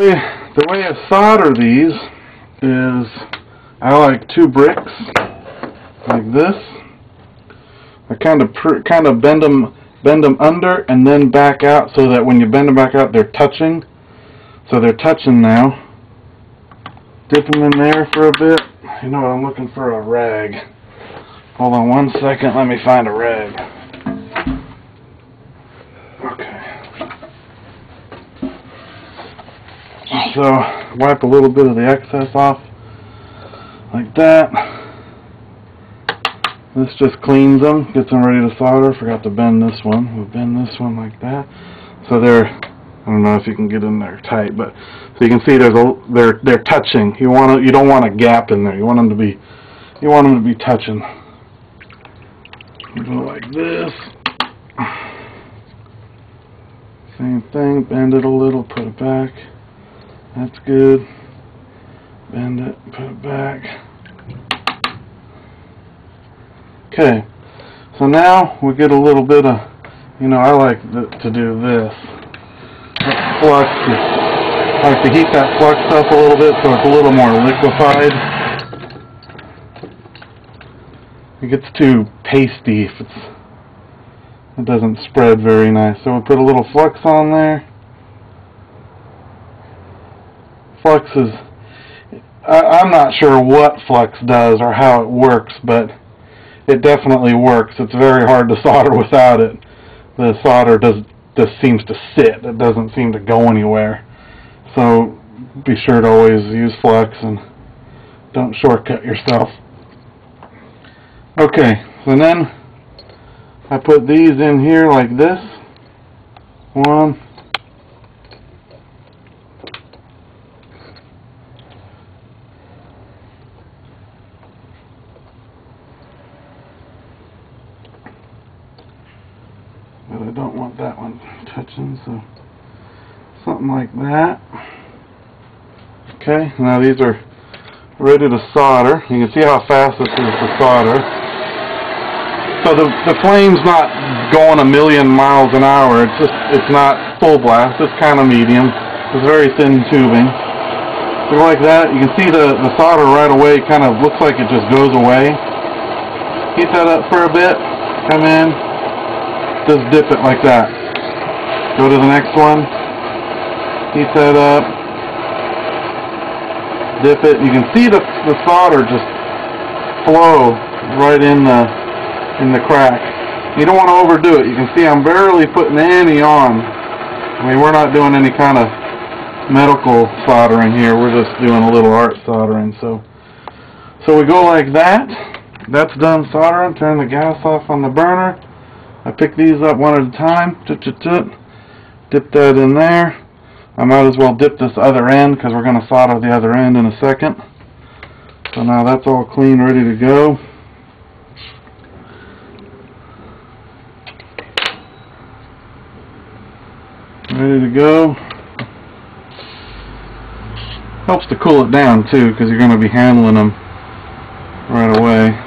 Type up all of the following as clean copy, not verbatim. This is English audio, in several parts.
The way I solder these is I like 2 bricks like this. I kind of bend them under and then back out so that when you bend them back out, they're touching. So they're touching now. Dip them in there for a bit. You know what? I'm looking for a rag. Hold on one second. Let me find a rag. Okay. So wipe a little bit of the excess off like that. This just cleans them, gets them ready to solder. Forgot to bend this one. We'll bend this one like that. So they're, I don't know if you can get in there tight, but so you can see they're touching. You don't want a gap in there. You want them to be touching. Go like this. Same thing. Bend it a little. Put it back. That's good. Bend it. Put it back. Okay, so now we get a little bit of, I like to do this. Flux, I like to heat that flux up a little bit so it's a little more liquefied. It gets too pasty if it doesn't spread very nice. So we put a little flux on there. Flux is, I'm not sure what flux does or how it works, but it definitely works. It's very hard to solder without it. The solder just seems to sit. It doesn't seem to go anywhere. So be sure to always use flux and don't shortcut yourself. Okay, so then I put these in here like this. 1. But I don't want that one touching, so something like that. Okay, now these are ready to solder. You can see how fast this is to solder. So the flame's not going a million miles an hour. It's not full blast. It's kind of medium. It's very thin tubing. So like that, you can see the solder right away kind of looks like it just goes away. Heat that up for a bit. Come in. Just dip it like that. Go to the next one. Heat that up. Dip it. You can see the solder just flow right in the crack. You don't want to overdo it. You can see I'm barely putting any on. I mean, we're not doing any kind of medical soldering here. We're just doing a little art soldering. So we go like that. That's done soldering. Turn the gas off on the burner. I pick these up one at a time. Dip that in there. I might as well dip this other end because we're going to solder the other end in a second. So now that's all clean, ready to go. Ready to go. Helps to cool it down too because you're going to be handling them right away.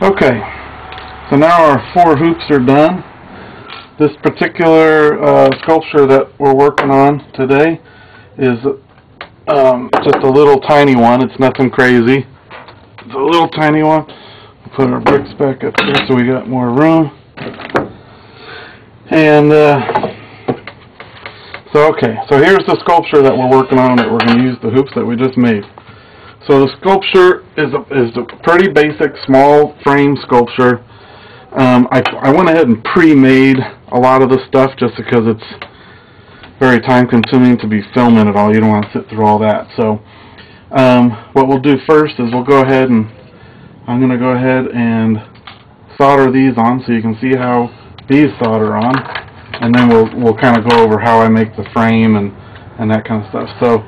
Okay, so now our 4 hoops are done. This particular sculpture that we're working on today is just a little tiny one. It's nothing crazy. It's a little tiny one. We'll put our bricks back up here so we got more room. And so here's the sculpture that we're working on that we're going to use the hoops that we just made. So the sculpture is a pretty basic small frame sculpture. I went ahead and pre-made a lot of the stuff just because it's very time consuming to be filming it all. You don't want to sit through all that. So what we'll do first is we'll go ahead and I'm going to go ahead and solder these on so you can see how these solder on. And then we'll kind of go over how I make the frame and that kind of stuff. So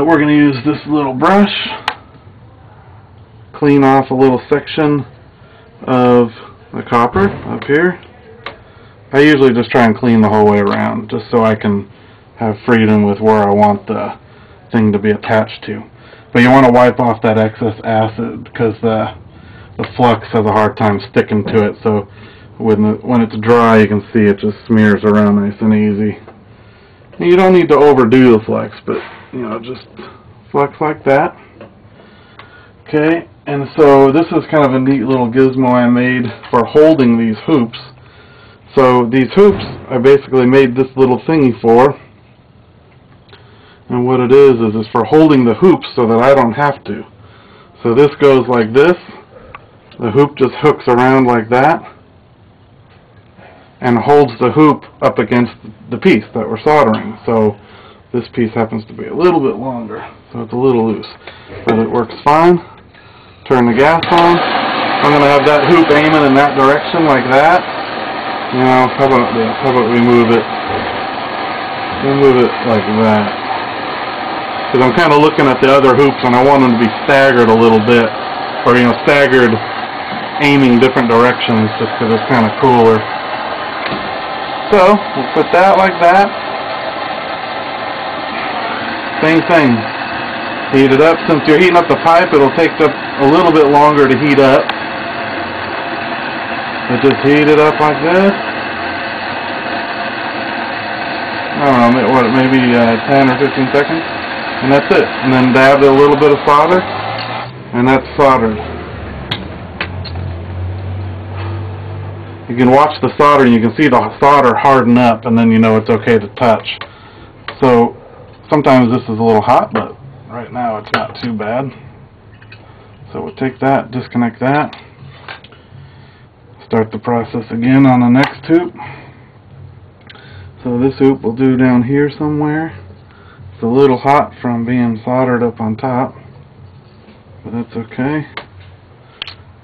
we're going to use this little brush, clean off a little section of the copper up here. I usually just try and clean the whole way around just so I can have freedom with where I want the thing to be attached to. But you want to wipe off that excess acid because the flux has a hard time sticking to it. So when it's dry, you can see it just smears around nice and easy. And you don't need to overdo the flex, but you know, just flex like that. Okay, and so this is kind of a neat little gizmo I made for holding these hoops. So these hoops, I basically made this little thingy for. And what it is for holding the hoops so that I don't have to. So this goes like this. The hoop just hooks around like that and holds the hoop up against the piece that we're soldering. So this piece happens to be a little bit longer, so it's a little loose, but it works fine. Turn the gas on. I'm going to have that hoop aiming in that direction like that. You know, how about we move it? We'll move it like that. Because I'm kind of looking at the other hoops and I want them to be staggered a little bit, or you know, staggered, aiming different directions, just because it's kind of cooler. So we'll put that like that. Same thing. Heat it up. Since you're heating up the pipe, it'll take a little bit longer to heat up. So just heat it up like this. I don't know, what, maybe 10 or 15 seconds. And that's it. And then dab a little bit of solder, and that's soldered. You can watch the solder and you can see the solder harden up, and then you know it's okay to touch. So sometimes this is a little hot, but right now it's not too bad. So we'll take that, disconnect that, start the process again on the next hoop. So this hoop will do down here somewhere. It's a little hot from being soldered up on top, but that's okay.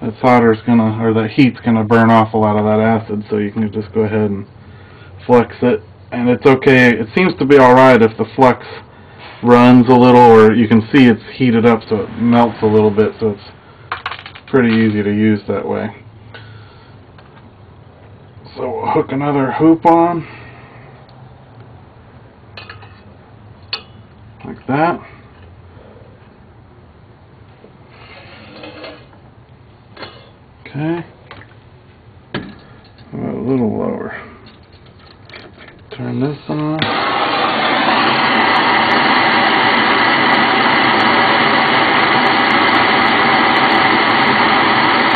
That solder's gonna, or that heat's gonna burn off a lot of that acid, so you can just go ahead and flex it, and it's okay. It seems to be alright if the flex runs a little, or you can see it's heated up so it melts a little bit, so it's pretty easy to use that way. So we'll hook another hoop on, like that. Okay, a little lower. Turn this on.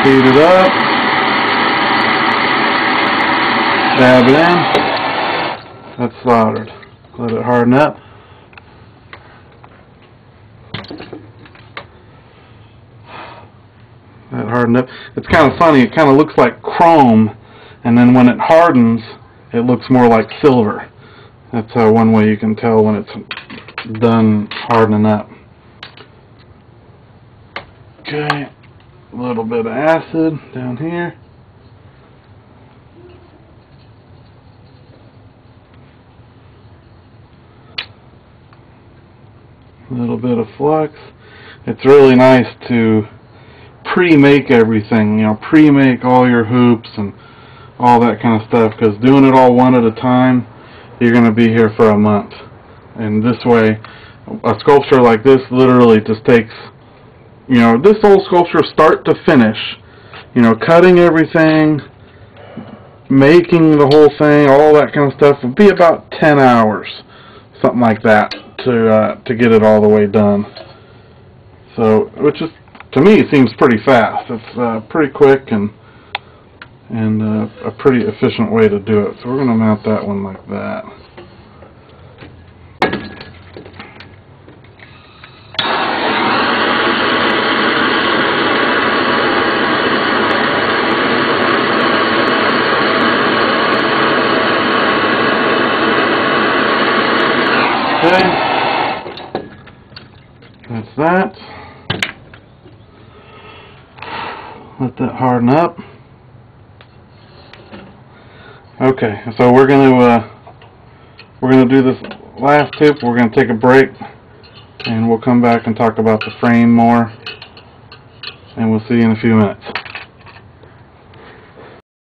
Heat it up. Dab it in. That's soldered. Let it harden up. That hardened up. It's kind of funny. It kind of looks like chrome, and then when it hardens, it looks more like silver. That's one way you can tell when it's done hardening up. Okay, a little bit of acid down here. A little bit of flux. It's really nice to pre-make everything, you know, pre-make all your hoops and all that kind of stuff, because doing it all one at a time, you're going to be here for a month. And this way, a sculpture like this literally just takes, you know, this whole sculpture start to finish, you know, cutting everything, making the whole thing, all that kind of stuff, would be about 10 hours, something like that, to get it all the way done. So, which is, to me, it seems pretty fast. It's pretty quick and a pretty efficient way to do it. So we're going to mount that one like that. Okay, that's that. Let that harden up. Okay, so we're gonna do this last tip. We're gonna take a break, and we'll come back and talk about the frame more, and we'll see you in a few minutes.